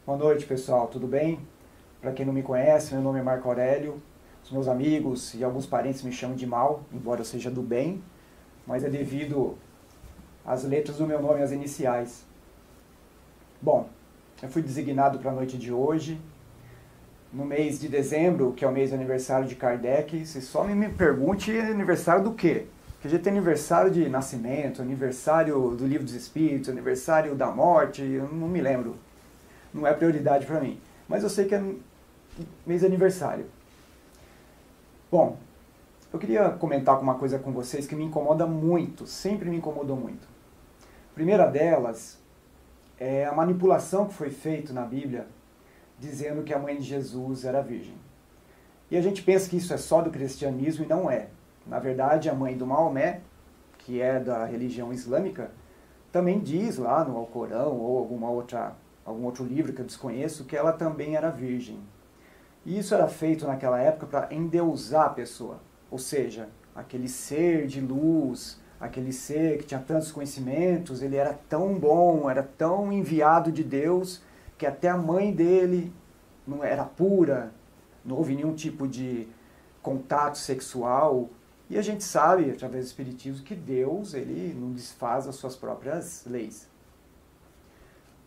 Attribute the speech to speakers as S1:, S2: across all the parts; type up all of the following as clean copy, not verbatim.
S1: Boa noite, pessoal, tudo bem? Para quem não me conhece, meu nome é Marco Aurélio. Os meus amigos e alguns parentes me chamam de Mal, embora eu seja do bem, mas é devido às letras do meu nome, as iniciais. Bom, eu fui designado para a noite de hoje, no mês de dezembro, que é o mês de aniversário de Kardec. Se só me pergunte aniversário do quê? Porque já tem aniversário de nascimento, aniversário do Livro dos Espíritos, aniversário da morte, eu não me lembro. Não é prioridade para mim. Mas eu sei que é mês de aniversário. Bom, eu queria comentar uma coisa com vocês que me incomoda muito, sempre me incomodou muito. A primeira delas é a manipulação que foi feita na Bíblia, dizendo que a mãe de Jesus era virgem. E a gente pensa que isso é só do cristianismo e não é. Na verdade, a mãe do Maomé, que é da religião islâmica, também diz lá no Alcorão ou algum outro livro que eu desconheço, que ela também era virgem. E isso era feito naquela época para endeusar a pessoa. Ou seja, aquele ser de luz, aquele ser que tinha tantos conhecimentos, ele era tão bom, era tão enviado de Deus, que até a mãe dele não era pura, não houve nenhum tipo de contato sexual. E a gente sabe, através do Espiritismo, que Deus ele não desfaz as suas próprias leis.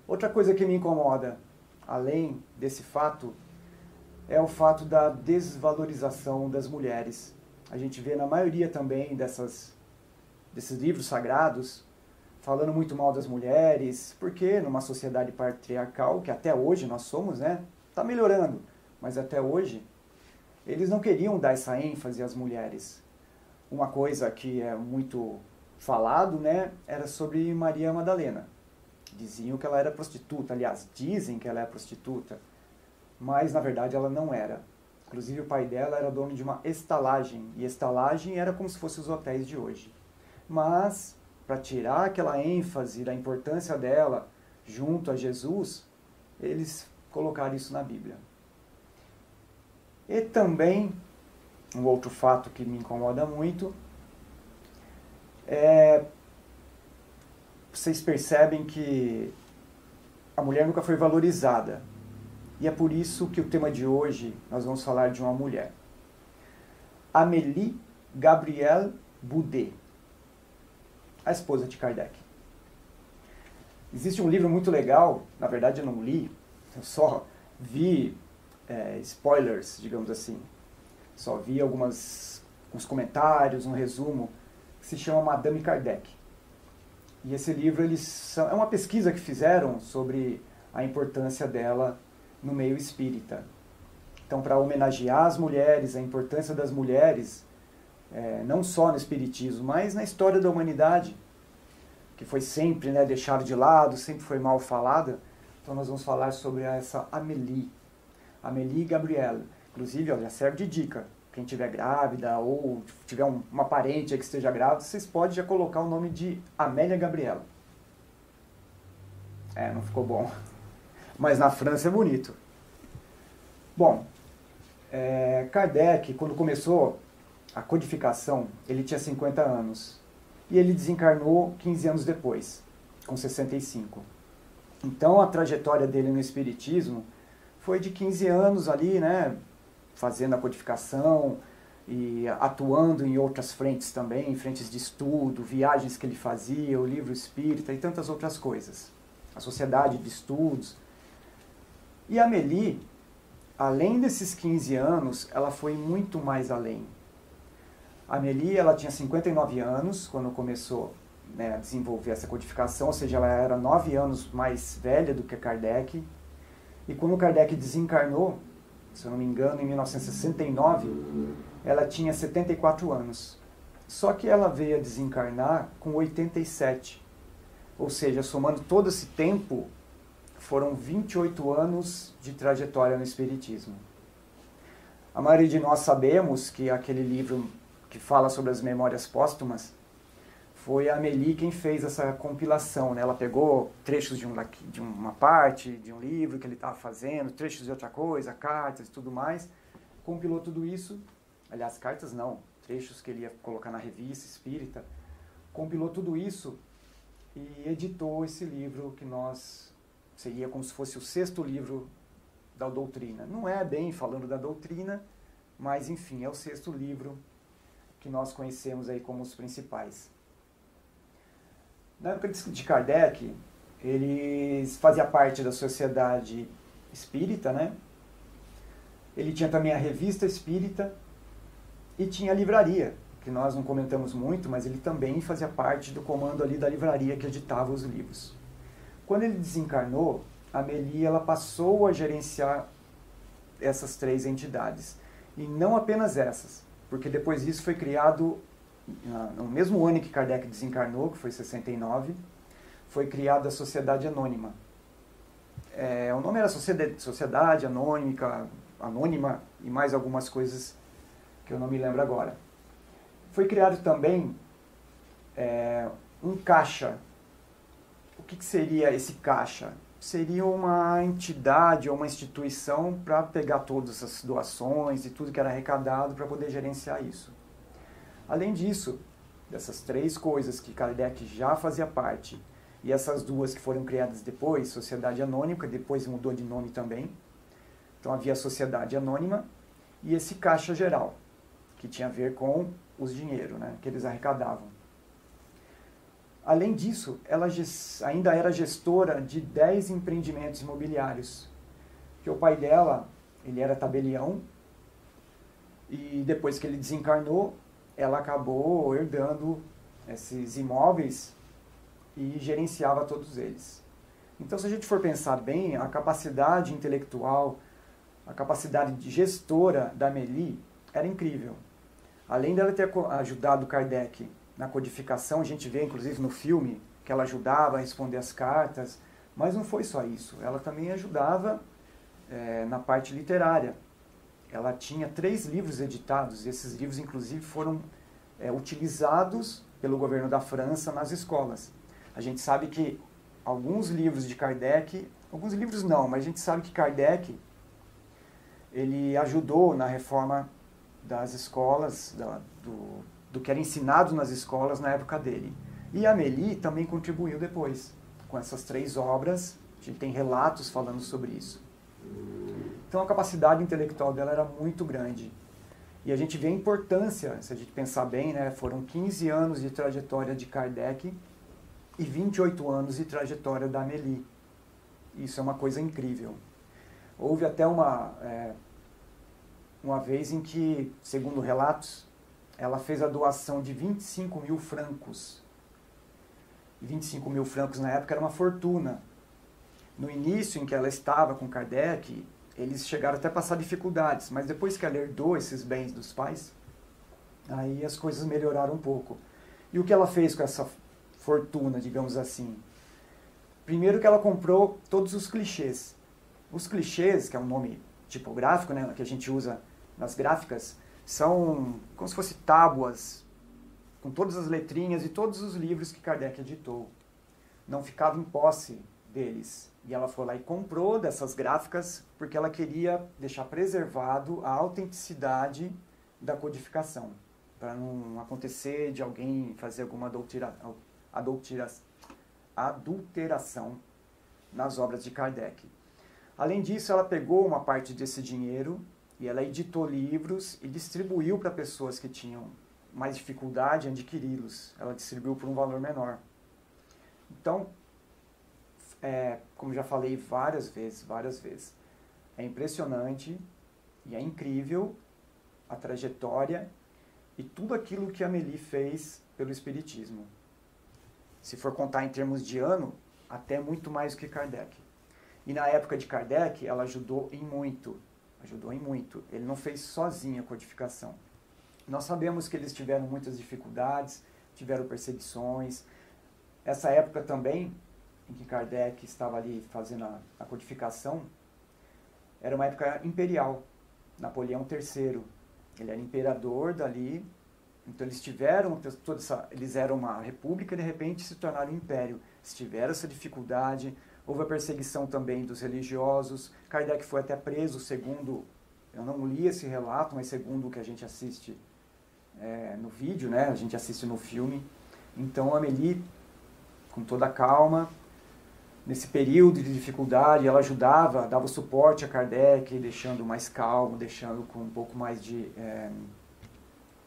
S1: Outra coisa que me incomoda, além desse fato, é o fato da desvalorização das mulheres. A gente vê na maioria também desses livros sagrados falando muito mal das mulheres, porque numa sociedade patriarcal, que até hoje nós somos, né? Está melhorando, mas até hoje eles não queriam dar essa ênfase às mulheres. Uma coisa que é muito falado, né, era sobre Maria Madalena. Diziam que ela era prostituta, aliás, dizem que ela é prostituta, mas na verdade ela não era. Inclusive o pai dela era dono de uma estalagem, e estalagem era como se fossem os hotéis de hoje. Mas, para tirar aquela ênfase da importância dela junto a Jesus, eles colocaram isso na Bíblia. E também, um outro fato que me incomoda muito, vocês percebem que a mulher nunca foi valorizada. E é por isso que o tema de hoje nós vamos falar de uma mulher. Amélie Gabrielle Boudet, a esposa de Kardec. Existe um livro muito legal, na verdade eu não li, eu só vi spoilers, digamos assim. Só vi uns comentários, um resumo, que se chama Madame Kardec. E esse livro é uma pesquisa que fizeram sobre a importância dela no meio espírita. Então, para homenagear as mulheres, a importância das mulheres, não só no espiritismo, mas na história da humanidade, que foi sempre deixada de lado, sempre foi mal falada. Então, nós vamos falar sobre essa Amélie Gabrielle. Inclusive, já serve de dica. Quem estiver grávida ou tiver uma parente que esteja grávida, vocês podem já colocar o nome de Amélia Gabriela. Não ficou bom. Mas na França é bonito. Bom, Kardec, quando começou a codificação, ele tinha 50 anos. E ele desencarnou 15 anos depois, com 65. Então a trajetória dele no Espiritismo foi de 15 anos ali, né? Fazendo a codificação e atuando em outras frentes também, frentes de estudo, viagens que ele fazia, o livro espírita e tantas outras coisas. A sociedade de estudos. E a Amélie, além desses 15 anos, ela foi muito mais além. A Amélie, ela tinha 59 anos quando começou a desenvolver essa codificação, ou seja, ela era 9 anos mais velha do que Kardec. E quando Kardec desencarnou, se eu não me engano, em 1969, ela tinha 74 anos. Só que ela veio a desencarnar com 87. Ou seja, somando todo esse tempo, foram 28 anos de trajetória no Espiritismo. A maioria de nós sabemos que aquele livro que fala sobre as memórias póstumas, foi a Amélie quem fez essa compilação. Ela pegou trechos de uma parte, de um livro que ele estava fazendo, trechos de outra coisa, cartas e tudo mais, compilou tudo isso, aliás, cartas não, trechos que ele ia colocar na revista espírita, compilou tudo isso e editou esse livro que nós Seria como se fosse o 6º livro da doutrina. Não é bem falando da doutrina, mas enfim, é o 6º livro que nós conhecemos aí como os principais. Na época de Kardec, ele fazia parte da Sociedade Espírita, né? Ele tinha também a Revista Espírita e tinha a livraria, que nós não comentamos muito, mas ele também fazia parte do comando ali da livraria que editava os livros. Quando ele desencarnou, a Amélie ela passou a gerenciar essas 3 entidades. E não apenas essas, porque depois disso foi criado, no mesmo ano em que Kardec desencarnou, que foi 69, foi criada a Sociedade Anônima. O nome era Sociedade Anônima e mais algumas coisas que eu não me lembro agora. Foi criado também um caixa. O que seria esse caixa? Seria uma entidade ou uma instituição para pegar todas as doações e tudo que era arrecadado para poder gerenciar isso. Além disso, dessas 3 coisas que Kardec já fazia parte, e essas 2 que foram criadas depois, Sociedade Anônima, que depois mudou de nome também. Então havia a Sociedade Anônima e esse Caixa Geral, que tinha a ver com os dinheiros, né, que eles arrecadavam. Além disso, ela ainda era gestora de 10 empreendimentos imobiliários, que o pai dela, ele era tabelião, e depois que ele desencarnou, ela acabou herdando esses imóveis e gerenciava todos eles. Então, se a gente for pensar bem, a capacidade intelectual, a capacidade de gestora da Amélie era incrível. Além dela ter ajudado Kardec na codificação, a gente vê inclusive no filme que ela ajudava a responder as cartas, mas não foi só isso, ela também ajudava na parte literária. Ela tinha 3 livros editados, e esses livros inclusive foram utilizados pelo governo da França nas escolas. A gente sabe que alguns livros de Kardec, alguns livros não, mas a gente sabe que Kardec ele ajudou na reforma das escolas, do que era ensinado nas escolas na época dele. E a Amélie também contribuiu depois, com essas 3 obras, a gente tem relatos falando sobre isso. Então a capacidade intelectual dela era muito grande. E a gente vê a importância, se a gente pensar bem, né, foram 15 anos de trajetória de Kardec e 28 anos de trajetória da Amélie. Isso é uma coisa incrível. Houve até uma vez em que, segundo relatos, ela fez a doação de 25 mil francos. E 25 mil francos na época era uma fortuna. No início em que ela estava com Kardec, eles chegaram até a passar dificuldades, mas depois que ela herdou esses bens dos pais, aí as coisas melhoraram um pouco. E o que ela fez com essa fortuna, digamos assim? Primeiro que ela comprou todos os clichês. Os clichês, que é um nome tipográfico, né, que a gente usa nas gráficas, são como se fossem tábuas, com todas as letrinhas e todos os livros que Kardec editou. Não ficava em posse deles. E ela foi lá e comprou dessas gráficas porque ela queria deixar preservado a autenticidade da codificação, para não acontecer de alguém fazer alguma adulteração nas obras de Kardec. Além disso, ela pegou uma parte desse dinheiro e ela editou livros e distribuiu para pessoas que tinham mais dificuldade em adquiri-los. Ela distribuiu por um valor menor. Então, como já falei várias vezes, é impressionante e é incrível a trajetória e tudo aquilo que a Amélie fez pelo Espiritismo. Se for contar em termos de ano, até muito mais do que Kardec. E na época de Kardec, ela ajudou em muito. Ele não fez sozinho a codificação. Nós sabemos que eles tiveram muitas dificuldades, tiveram perseguições. Essa época também, em que Kardec estava ali fazendo a codificação, era uma época imperial. Napoleão III, ele era imperador dali, então eles eram uma república e de repente se tornaram um império. Eles tiveram essa dificuldade, houve a perseguição também dos religiosos. Kardec foi até preso, segundo, eu não li esse relato, mas segundo o que a gente assiste no vídeo, né, a gente assiste no filme. Então a Amélie, com toda a calma, nesse período de dificuldade, ela ajudava, dava suporte a Kardec, deixando mais calmo, deixando com um pouco mais de...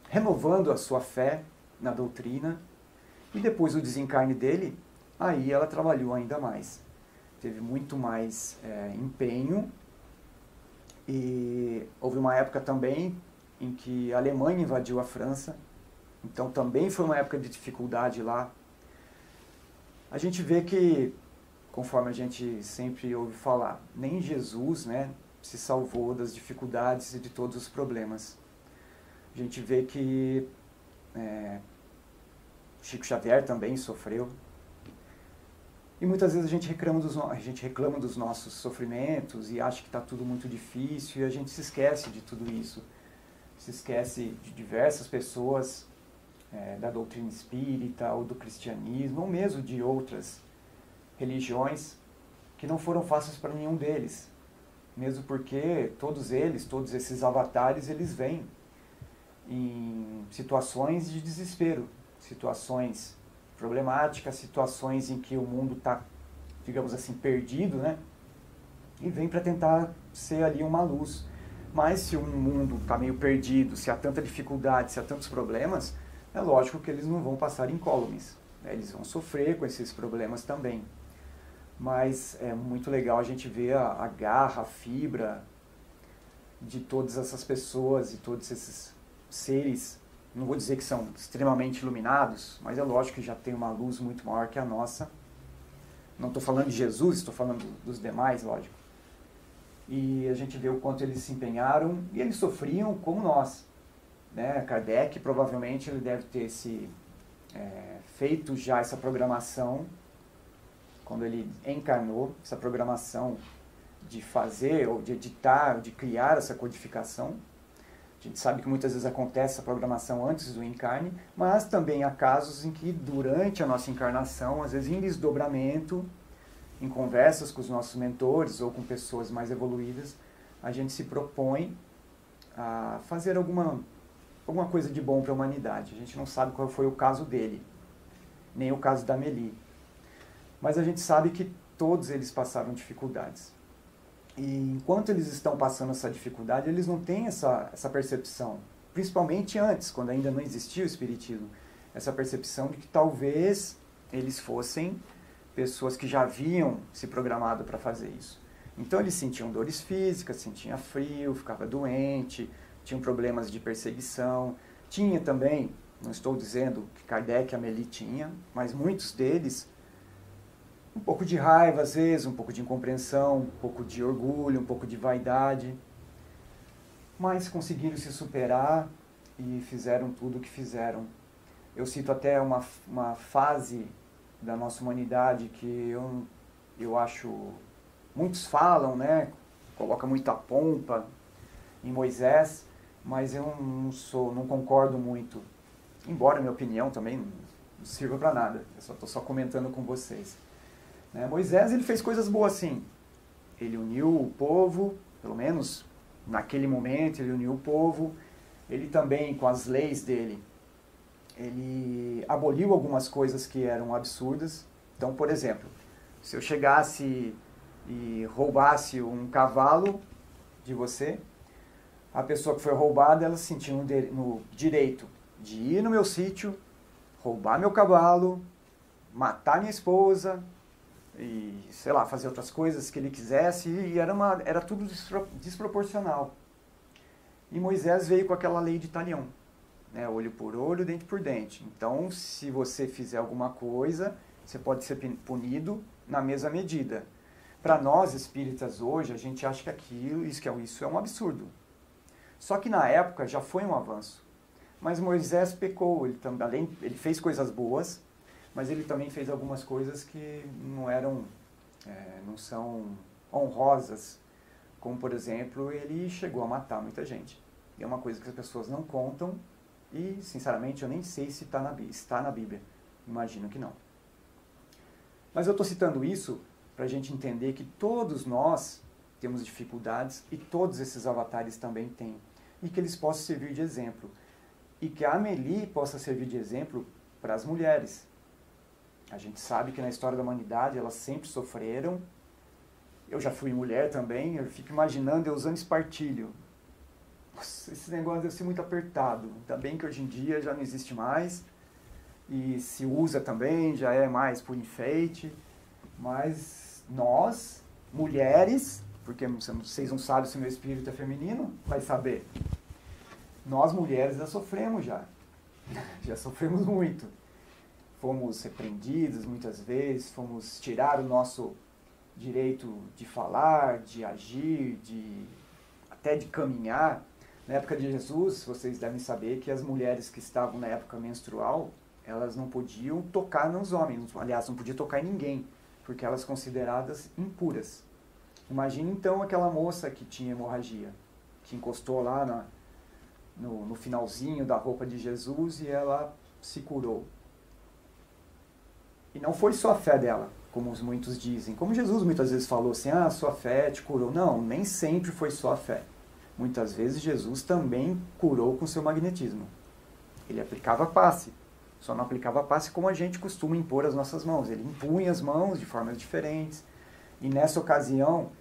S1: renovando a sua fé na doutrina. E depois do desencarne dele, aí ela trabalhou ainda mais. Teve muito mais empenho. E houve uma época também em que a Alemanha invadiu a França. Então também foi uma época de dificuldade lá. A gente vê que, conforme a gente sempre ouve falar, nem Jesus, né, se salvou das dificuldades e de todos os problemas. A gente vê que Chico Xavier também sofreu. E muitas vezes a gente reclama dos nossos sofrimentos e acha que está tudo muito difícil e a gente se esquece de tudo isso. Se esquece de diversas pessoas da doutrina espírita ou do cristianismo, ou mesmo de outras religiões, que não foram fáceis para nenhum deles. Mesmo porque todos esses avatares, eles vêm em situações de desespero, situações problemáticas, situações em que o mundo está, digamos assim, perdido, né? E vem para tentar ser ali uma luz. Mas se o mundo está meio perdido, se há tanta dificuldade, se há tantos problemas, é lógico que eles não vão passar incólumes, né? Eles vão sofrer com esses problemas também. Mas é muito legal a gente ver a garra, a fibra de todas essas pessoas e todos esses seres. Não vou dizer que são extremamente iluminados, mas é lógico que já tem uma luz muito maior que a nossa. Não estou falando de Jesus, estou falando dos demais, lógico. E a gente vê o quanto eles se empenharam e eles sofriam como nós, né? Kardec provavelmente ele deve ter feito já essa programação quando ele encarnou, essa programação de fazer ou de editar, de criar essa codificação. A gente sabe que muitas vezes acontece essa programação antes do encarne, mas também há casos em que durante a nossa encarnação, às vezes em desdobramento, em conversas com os nossos mentores ou com pessoas mais evoluídas, a gente se propõe a fazer alguma coisa de bom para a humanidade. A gente não sabe qual foi o caso dele, nem o caso da Amélie. Mas a gente sabe que todos eles passaram dificuldades. E enquanto eles estão passando essa dificuldade, eles não têm essa percepção. Principalmente antes, quando ainda não existia o Espiritismo. Essa percepção de que talvez eles fossem pessoas que já haviam se programado para fazer isso. Então eles sentiam dores físicas, sentiam frio, ficavam doente, tinham problemas de perseguição. Tinha também, não estou dizendo que Kardec e Amélie tinha, mas muitos deles um pouco de raiva, às vezes, um pouco de incompreensão, um pouco de orgulho, um pouco de vaidade. Mas conseguiram se superar e fizeram tudo o que fizeram. Eu cito até uma fase da nossa humanidade que eu acho... Muitos falam, né? Coloca muita pompa em Moisés, mas eu não concordo muito. Embora a minha opinião também não sirva para nada. Eu estou só comentando com vocês. Moisés ele fez coisas boas sim. Ele uniu o povo, pelo menos naquele momento ele uniu o povo. Ele também, com as leis dele, ele aboliu algumas coisas que eram absurdas. Então, por exemplo, se eu chegasse e roubasse um cavalo de você, a pessoa que foi roubada, ela se sentia no direito de ir no meu sítio, roubar meu cavalo, matar minha esposa, e, sei lá, fazer outras coisas que ele quisesse, e era tudo desproporcional. E Moisés veio com aquela lei de talião, né? Olho por olho, dente por dente. Então, se você fizer alguma coisa, você pode ser punido na mesma medida. Para nós espíritas hoje, a gente acha que isso é um absurdo. Só que na época já foi um avanço. Mas Moisés pecou, ele fez coisas boas, mas ele também fez algumas coisas que não são honrosas. Como, por exemplo, ele chegou a matar muita gente. E é uma coisa que as pessoas não contam e, sinceramente, eu nem sei se está na Bíblia. Imagino que não. Mas eu estou citando isso para a gente entender que todos nós temos dificuldades e todos esses avatares também têm. E que eles possam servir de exemplo. E que a Amélie possa servir de exemplo para as mulheres. A gente sabe que na história da humanidade elas sempre sofreram. Eu já fui mulher também, eu fico imaginando eu usando espartilho. Nossa, esse negócio deve ser muito apertado. Ainda bem que hoje em dia já não existe mais. E se usa também, já é mais por enfeite. Mas nós, mulheres, porque vocês não sabem se meu espírito é feminino, vai saber. Nós mulheres já sofremos já. Já sofremos muito. Fomos repreendidas muitas vezes, fomos tirar o nosso direito de falar, de agir, até de caminhar. Na época de Jesus, vocês devem saber que as mulheres que estavam na época menstrual, elas não podiam tocar nos homens, aliás, não podiam tocar em ninguém, porque elas eram consideradas impuras. Imagina então aquela moça que tinha hemorragia, que encostou lá no finalzinho da roupa de Jesus e ela se curou. E não foi só a fé dela, como muitos dizem. Como Jesus muitas vezes falou assim, sua fé te curou. Não, nem sempre foi só a fé. Muitas vezes Jesus também curou com seu magnetismo. Ele aplicava passe. Só não aplicava passe como a gente costuma impor as nossas mãos. Ele impunha as mãos de formas diferentes. E nessa ocasião,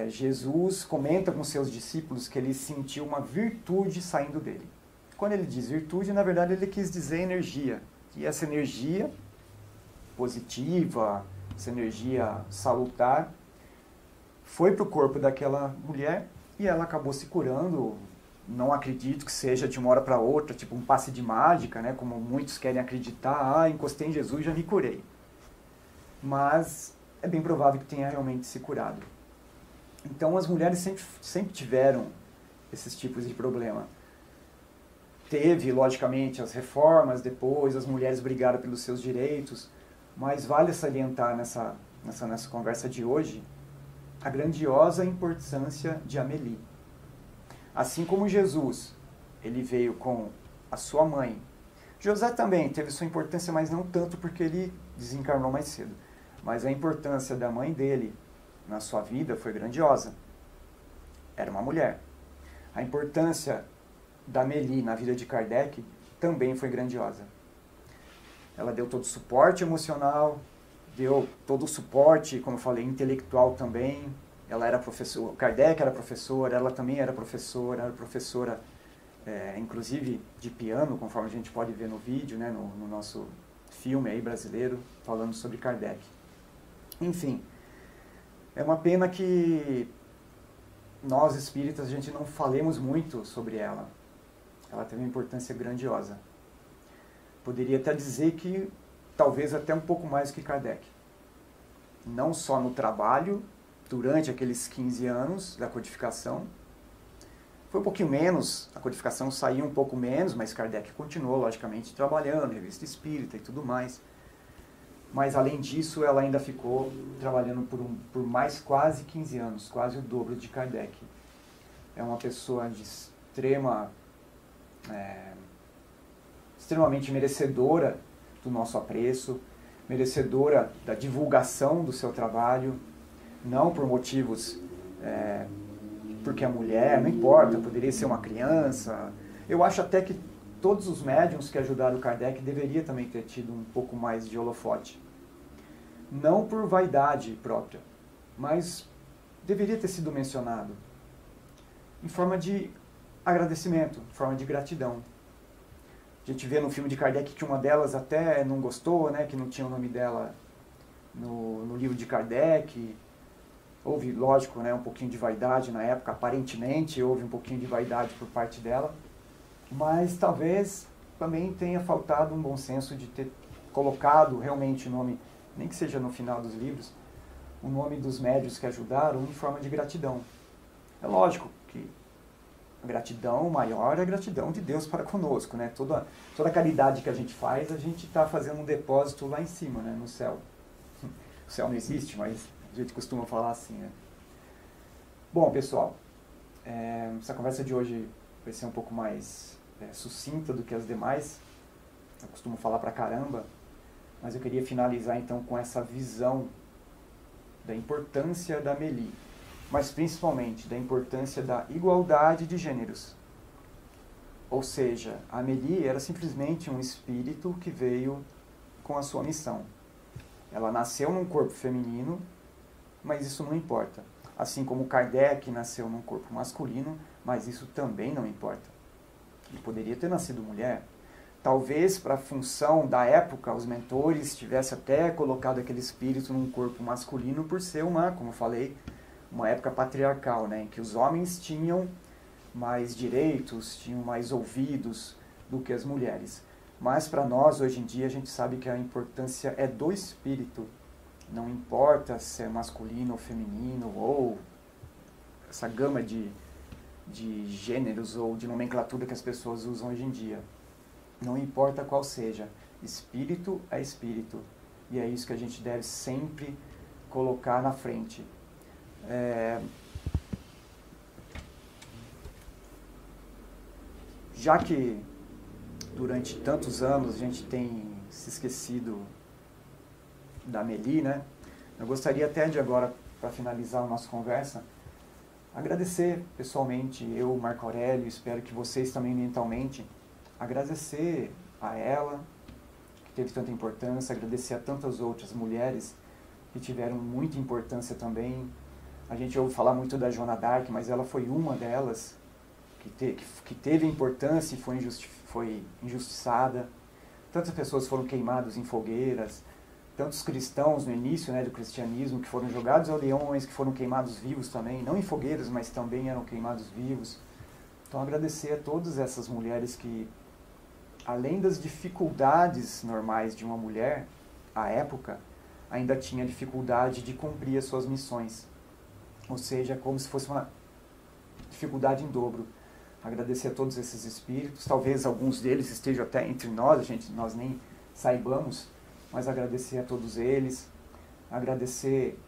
S1: Jesus comenta com seus discípulos que ele sentiu uma virtude saindo dele. Quando ele diz virtude, na verdade ele quis dizer energia. E essa energia positiva, essa energia salutar, foi para o corpo daquela mulher e ela acabou se curando. Não acredito que seja de uma hora para outra, tipo um passe de mágica, né? Como muitos querem acreditar, encostei em Jesus e já me curei. Mas é bem provável que tenha realmente se curado. Então as mulheres sempre tiveram esses tipos de problema. Teve, logicamente, as reformas depois, as mulheres brigaram pelos seus direitos, mas vale salientar nessa conversa de hoje a grandiosa importância de Amélie. Assim como Jesus, ele veio com a sua mãe. José também teve sua importância, mas não tanto porque ele desencarnou mais cedo. Mas a importância da mãe dele na sua vida foi grandiosa. Era uma mulher. A importância da Amélie na vida de Kardec também foi grandiosa. Ela deu todo o suporte emocional, deu todo o suporte, como eu falei, intelectual também. Ela era professora, Kardec era professora, ela também era professora inclusive de piano, conforme a gente pode ver no vídeo, né, no nosso filme aí brasileiro, falando sobre Kardec. Enfim, é uma pena que nós espíritas, a gente não falemos muito sobre ela. Ela teve uma importância grandiosa. Poderia até dizer que talvez até um pouco mais que Kardec. Não só no trabalho, durante aqueles 15 anos da codificação. Foi um pouquinho menos, a codificação saiu um pouco menos, mas Kardec continuou, logicamente, trabalhando, revista espírita e tudo mais. Mas, além disso, ela ainda ficou trabalhando por mais quase 15 anos, quase o dobro de Kardec. É uma pessoa de extremamente merecedora do nosso apreço, merecedora da divulgação do seu trabalho, não por motivos, porque é mulher, não importa, poderia ser uma criança. Eu acho até que todos os médiuns que ajudaram o Kardec deveria também ter tido um pouco mais de holofote. Não por vaidade própria, mas deveria ter sido mencionado em forma de agradecimento, em forma de gratidão. A gente vê no filme de Kardec que uma delas até não gostou, né, que não tinha o nome dela no livro de Kardec. Houve, lógico, né, um pouquinho de vaidade na época, aparentemente houve um pouquinho de vaidade por parte dela, mas talvez também tenha faltado um bom senso de ter colocado realmente o nome, nem que seja no final dos livros, o nome dos médiuns que ajudaram em forma de gratidão. É lógico que a gratidão maior é a gratidão de Deus para conosco, né? Toda a caridade que a gente faz, a gente está fazendo um depósito lá em cima, né? No céu. O céu não existe, mas a gente costuma falar assim, né? Bom, pessoal, essa conversa de hoje vai ser um pouco mais sucinta do que as demais. Eu costumo falar pra caramba, mas eu queria finalizar então com essa visão da importância da Amélie, mas principalmente da importância da igualdade de gêneros. Ou seja, a Amélie era simplesmente um espírito que veio com a sua missão. Ela nasceu num corpo feminino, mas isso não importa. Assim como Kardec nasceu num corpo masculino, mas isso também não importa. Ele poderia ter nascido mulher. Talvez, para a função da época, os mentores tivessem até colocado aquele espírito num corpo masculino por ser uma, como eu falei, uma época patriarcal, né, em que os homens tinham mais direitos, tinham mais ouvidos do que as mulheres. Mas para nós, hoje em dia, a gente sabe que a importância é do espírito. Não importa se é masculino ou feminino, ou essa gama de gêneros ou de nomenclatura que as pessoas usam hoje em dia. Não importa qual seja, espírito é espírito. E é isso que a gente deve sempre colocar na frente. Já que durante tantos anos a gente tem se esquecido da Meli, né? Eu gostaria até de agora, para finalizar a nossa conversa, agradecer pessoalmente, eu, Marco Aurélio, espero que vocês também mentalmente, agradecer a ela, que teve tanta importância, agradecer a tantas outras mulheres que tiveram muita importância também. A gente ouve falar muito da Joana d'Arc, mas ela foi uma delas que teve importância e foi injustiçada. Tantas pessoas foram queimadas em fogueiras, tantos cristãos no início, né, do cristianismo que foram jogados aos leões, que foram queimados vivos também, não em fogueiras, mas também eram queimados vivos. Então agradecer a todas essas mulheres que, além das dificuldades normais de uma mulher, à época, ainda tinha dificuldade de cumprir as suas missões. Ou seja, como se fosse uma dificuldade em dobro. Agradecer a todos esses espíritos, talvez alguns deles estejam até entre nós, nós nem saibamos, mas agradecer a todos eles, agradecer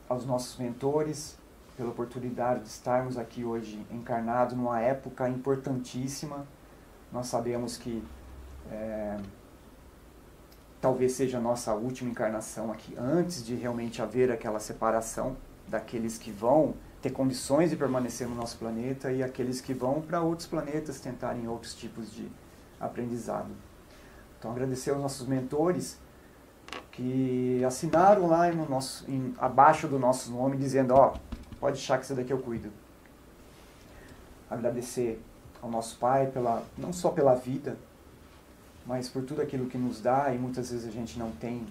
S1: aos nossos mentores pela oportunidade de estarmos aqui hoje encarnados numa época importantíssima. Nós sabemos que talvez seja a nossa última encarnação aqui, antes de realmente haver aquela separação daqueles que vão ter condições de permanecer no nosso planeta e aqueles que vão para outros planetas tentarem outros tipos de aprendizado. Então agradecer aos nossos mentores que assinaram lá abaixo do nosso nome dizendo, pode deixar que isso daqui eu cuido. Agradecer ao nosso Pai não só pela vida, mas por tudo aquilo que nos dá, e muitas vezes a gente não tem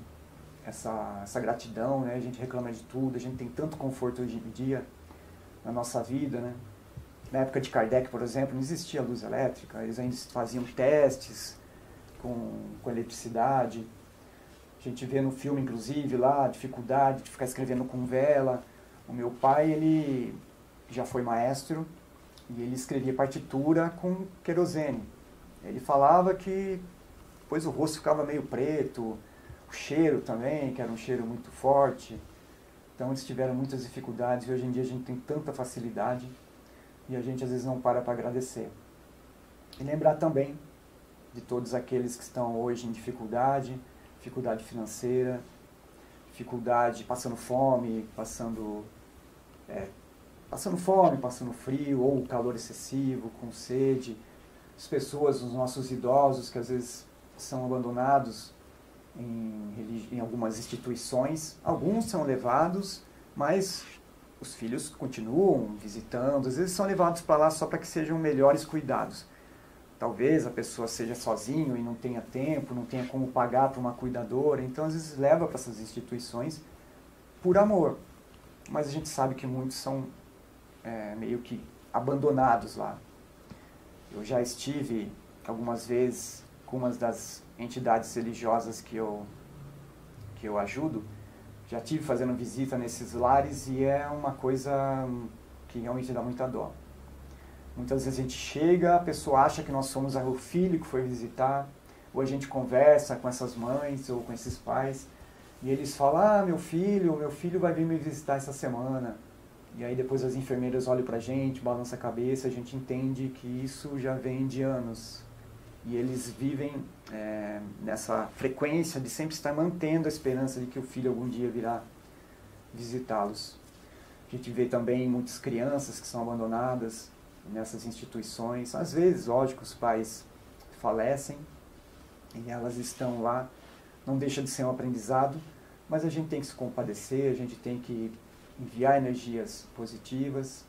S1: essa gratidão, né? A gente reclama de tudo, a gente tem tanto conforto hoje em dia na nossa vida, né? Na época de Kardec, por exemplo, não existia luz elétrica, eles ainda faziam testes com eletricidade. A gente vê no filme, inclusive, lá a dificuldade de ficar escrevendo com vela. O meu pai, ele já foi maestro e ele escrevia partitura com querosene. Ele falava que depois o rosto ficava meio preto, o cheiro também, que era um cheiro muito forte. Então eles tiveram muitas dificuldades e hoje em dia a gente tem tanta facilidade e a gente às vezes não para agradecer. E lembrar também de todos aqueles que estão hoje em dificuldade financeira, passando fome, passando frio ou calor excessivo, com sede. As pessoas, os nossos idosos que às vezes são abandonados em algumas instituições, alguns são levados, mas os filhos continuam visitando, às vezes são levados para lá só para que sejam melhores cuidados. Talvez a pessoa seja sozinho e não tenha tempo, não tenha como pagar para uma cuidadora, então às vezes leva para essas instituições por amor, mas a gente sabe que muitos são meio que abandonados lá. Eu já estive algumas vezes com uma das entidades religiosas que eu ajudo, já tive fazendo visita nesses lares e é uma coisa que realmente dá muita dó. Muitas vezes a gente chega, a pessoa acha que nós somos o filho que foi visitar, ou a gente conversa com essas mães ou com esses pais, e eles falam, meu filho vai vir me visitar essa semana. E aí depois as enfermeiras olham pra gente, balançam a cabeça, a gente entende que isso já vem de anos. E eles vivem nessa frequência de sempre estar mantendo a esperança de que o filho algum dia virá visitá-los. A gente vê também muitas crianças que são abandonadas nessas instituições. Às vezes, lógico, os pais falecem e elas estão lá, não deixa de ser um aprendizado, mas a gente tem que se compadecer, a gente tem que enviar energias positivas.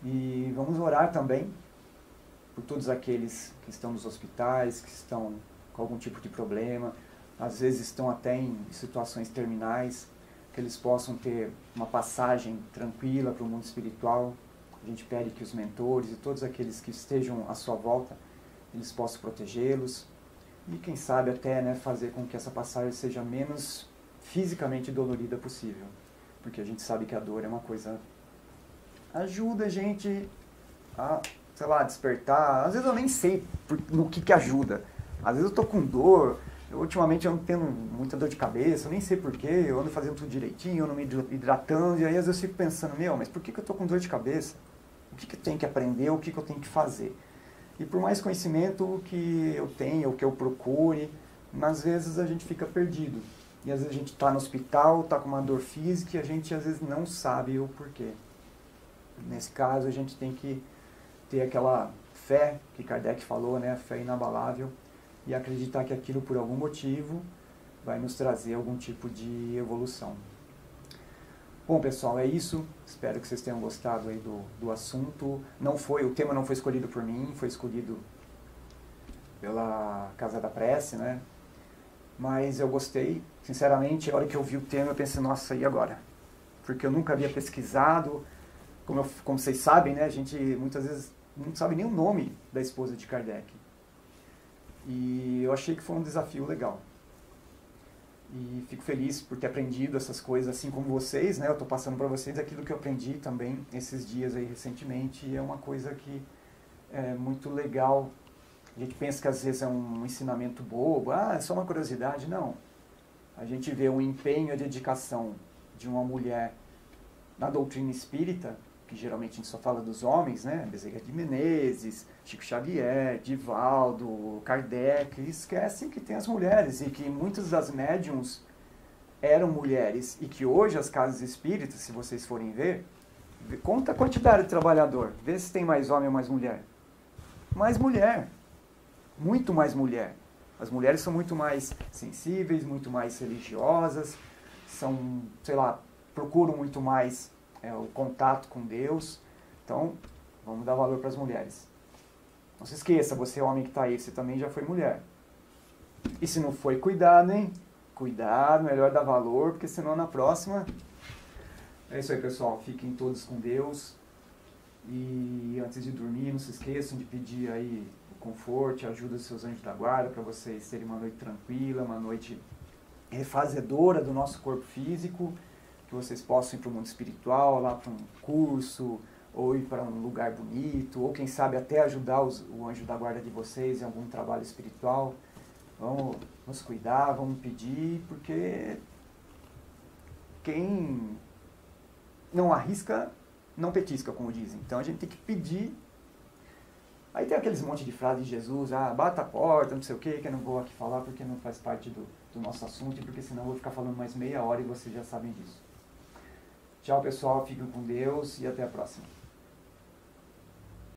S1: E vamos orar também por todos aqueles que estão nos hospitais, que estão com algum tipo de problema, às vezes estão até em situações terminais, que eles possam ter uma passagem tranquila para o mundo espiritual. A gente pede que os mentores e todos aqueles que estejam à sua volta, eles possam protegê-los e quem sabe até, né, fazer com que essa passagem seja menos fisicamente dolorida possível, porque a gente sabe que a dor é uma coisa... ajuda a gente a, sei lá, despertar. Às vezes eu nem sei no que ajuda. Às vezes eu tô com dor, ultimamente eu ando tendo muita dor de cabeça, eu nem sei porquê, eu ando fazendo tudo direitinho, eu não me hidratando, e aí às vezes eu fico pensando, mas por que eu tô com dor de cabeça? O que eu tenho que aprender, o que eu tenho que fazer? E por mais conhecimento que eu tenha, ou que eu procure, às vezes a gente fica perdido. E às vezes a gente está no hospital, está com uma dor física e a gente às vezes não sabe o porquê. Nesse caso a gente tem que ter aquela fé que Kardec falou, né? A fé inabalável, e acreditar que aquilo por algum motivo vai nos trazer algum tipo de evolução. Bom, pessoal, é isso. Espero que vocês tenham gostado aí do assunto. O tema não foi escolhido por mim, foi escolhido pela Casa da Prece, né? Mas eu gostei. Sinceramente, a hora que eu vi o tema, eu pensei, nossa, e agora? Porque eu nunca havia pesquisado. Como vocês sabem, né? A gente muitas vezes não sabe nem o nome da esposa de Kardec. E eu achei que foi um desafio legal. E fico feliz por ter aprendido essas coisas, assim como vocês, né? Eu estou passando para vocês aquilo que eu aprendi também esses dias aí recentemente, e é uma coisa que é muito legal. A gente pensa que às vezes é um ensinamento bobo, é só uma curiosidade. Não. A gente vê o empenho e a dedicação de uma mulher na doutrina espírita, que geralmente a gente só fala dos homens, né? Bezerra de Menezes, Chico Xavier, Divaldo, Kardec, e esquecem que tem as mulheres, e que muitas das médiums eram mulheres, e que hoje as casas espíritas, se vocês forem ver, conta a quantidade de trabalhador, vê se tem mais homem ou mais mulher. Mais mulher, muito mais mulher. As mulheres são muito mais sensíveis, muito mais religiosas, são, sei lá, procuram muito mais o contato com Deus. Então, vamos dar valor para as mulheres. Não se esqueça, você homem que está aí, você também já foi mulher. E se não foi, cuidado, hein? Cuidado, melhor dar valor, porque senão na próxima... É isso aí, pessoal. Fiquem todos com Deus. E antes de dormir, não se esqueçam de pedir aí o conforto, a ajuda dos seus anjos da guarda, para vocês terem uma noite tranquila, uma noite refazedora do nosso corpo físico, que vocês possam ir para o mundo espiritual, lá para um curso, ou ir para um lugar bonito, ou quem sabe até ajudar o anjo da guarda de vocês em algum trabalho espiritual. Vamos nos cuidar, vamos pedir, porque quem não arrisca, não petisca, como dizem. Então a gente tem que pedir. Aí tem aqueles monte de frases de Jesus, bata a porta, não sei o que eu não vou aqui falar porque não faz parte do nosso assunto, e porque senão eu vou ficar falando mais meia hora e vocês já sabem disso. Tchau, pessoal, fiquem com Deus e até a próxima.